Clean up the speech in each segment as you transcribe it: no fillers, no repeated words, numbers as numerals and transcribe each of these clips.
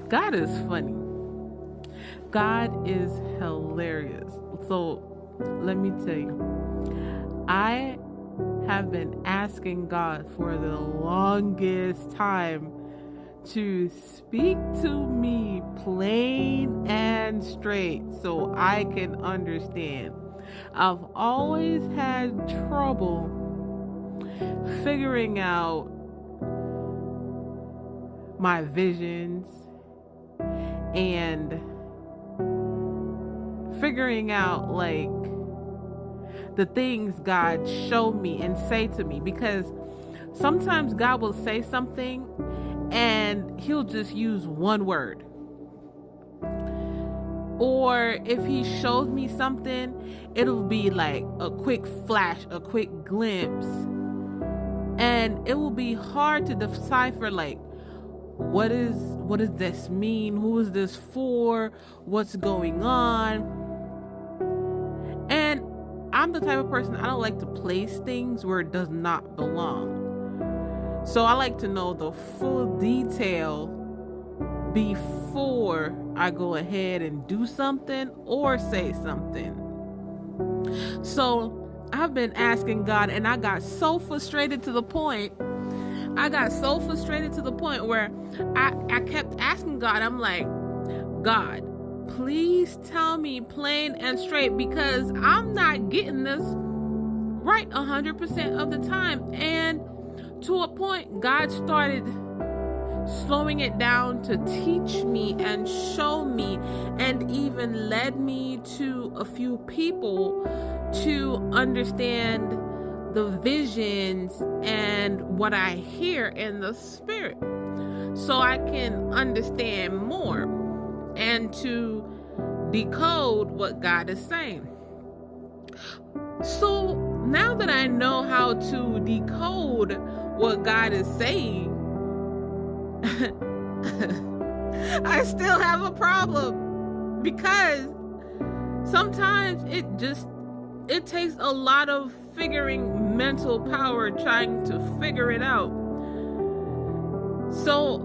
God is funny. God is hilarious. So let me tell you, I have been asking God for the longest time to speak to me plain and straight so I can understand. I've always had trouble figuring out my visions and figuring out like the things God showed me and say to me, because sometimes God will say something and he'll just use one word. Or if he shows me something, it'll be like a quick flash, a quick glimpse. And it will be hard to decipher like, what does this mean? Who is this for? What's going on? And I'm the type of person, I don't like to place things where it does not belong. So I like to know the full detail before I go ahead and do something or say something. So I've been asking God, and I got so frustrated to the point where I kept asking God. I'm like, God, please tell me plain and straight, because I'm not getting this right 100% of the time. And to a point, God started slowing it down to teach me and show me, and even led me to a few people to understand the visions and what I hear in the spirit, so I can understand more and to decode what God is saying. So now that I know how to decode what God is saying, I still have a problem, because sometimes it takes a lot of figuring mental power trying to figure it out. So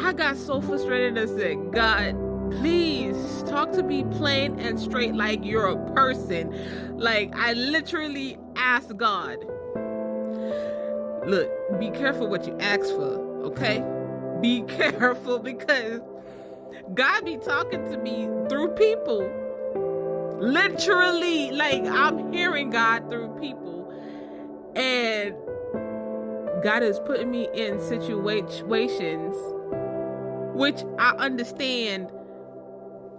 I got so frustrated and said, God, please talk to me plain and straight like you're a person. Like, I literally asked God, look, be careful what you ask for, okay? Be careful, because God be talking to me through people. Literally, like, I'm hearing God through people, and God is putting me in situations which I understand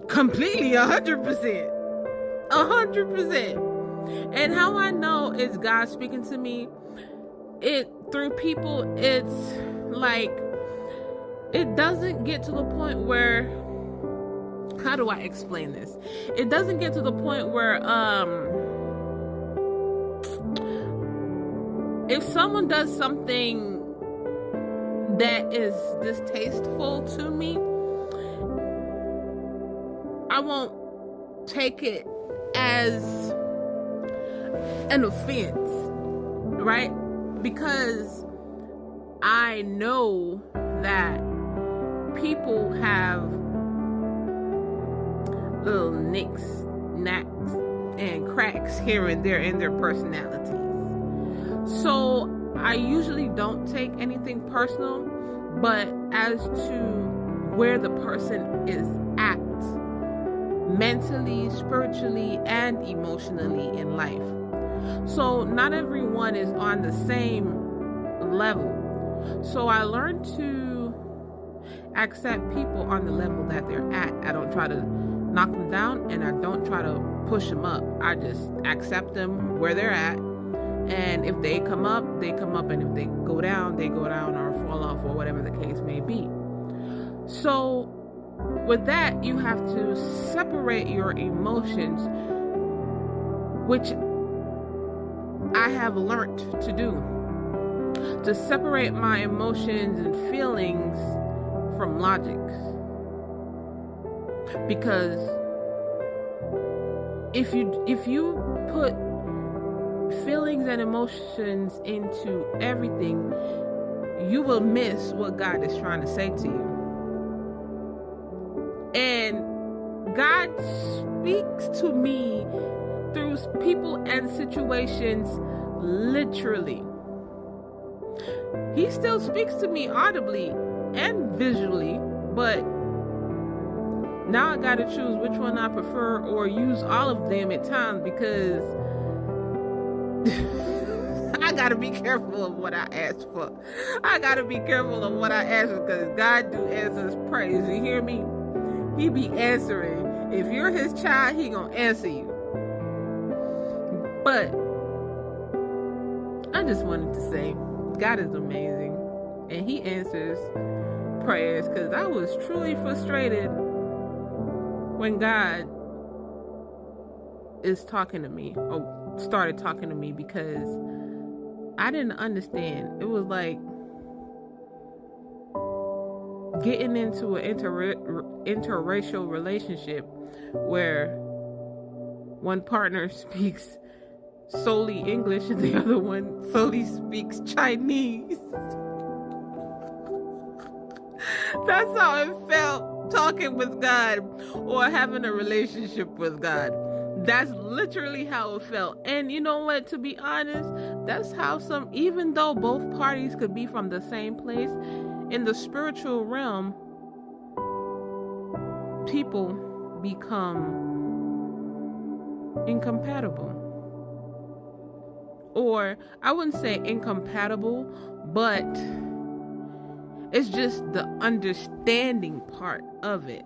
completely 100%. And how I know it's God speaking to me, it through people, it's like, it doesn't get to the point where, how do I explain this? It doesn't get to the point where if someone does something that is distasteful to me, I won't take it as an offense, right? Because I know that people have little nicks, knacks, and cracks here and there in their personalities. So I usually don't take anything personal, but as to where the person is at mentally, spiritually, and emotionally in life. So not everyone is on the same level. So I learned to accept people on the level that they're at. I don't try to knock them down, and I don't try to push them up. I just accept them where they're at. And if they come up, they come up. And if they go down, they go down, or fall off, or whatever the case may be. So with that, you have to separate your emotions, which I have learned to do. To separate my emotions and feelings from logic. Because if you put feelings and emotions into everything, you will miss what God is trying to say to you. God speaks to me through people and situations literally. He still speaks to me audibly and visually, but now I gotta choose which one I prefer or use all of them at times, because I gotta be careful of what I ask for. I gotta be careful of what I ask for, because God do answers praise. You hear me? He be answering. If you're his child, he gonna answer you. But I just wanted to say, God is amazing, and he answers prayers, because I was truly frustrated when God is talking to me, or started talking to me, because I didn't understand. It was like getting into an interracial relationship where one partner speaks solely English and the other one solely speaks Chinese. That's how it felt talking with God or having a relationship with God. That's literally how it felt. And you know what, to be honest, that's how even though both parties could be from the same place, in the spiritual realm, people become incompatible. Or I wouldn't say incompatible, but it's just the understanding part of it.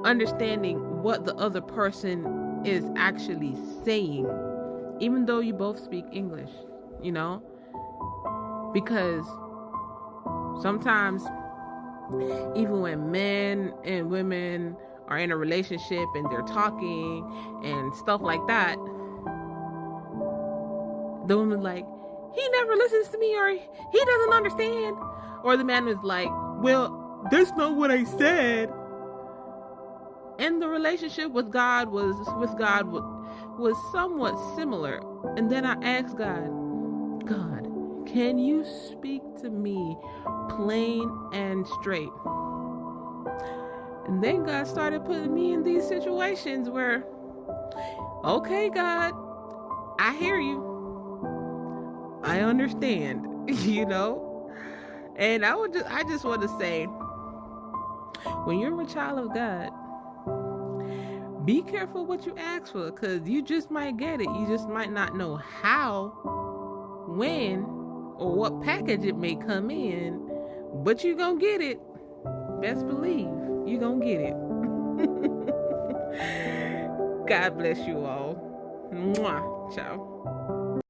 Understanding what the other person is actually saying, even though you both speak English, because sometimes even when men and women are in a relationship and they're talking and stuff like that, the woman's like, he never listens to me, or he doesn't understand. Or the man is like, well, that's not what I said. And the relationship with God was somewhat similar. And then I asked God, can you speak to me plain and straight? And then God started putting me in these situations where, okay, God, I hear you. I understand, And I just want to say, when you're a child of God, be careful what you ask for, because you just might get it. You just might not know how, when, or what package it may come in, but you're going to get it. Best believe you're going to get it. God bless you all. Mwah. Ciao.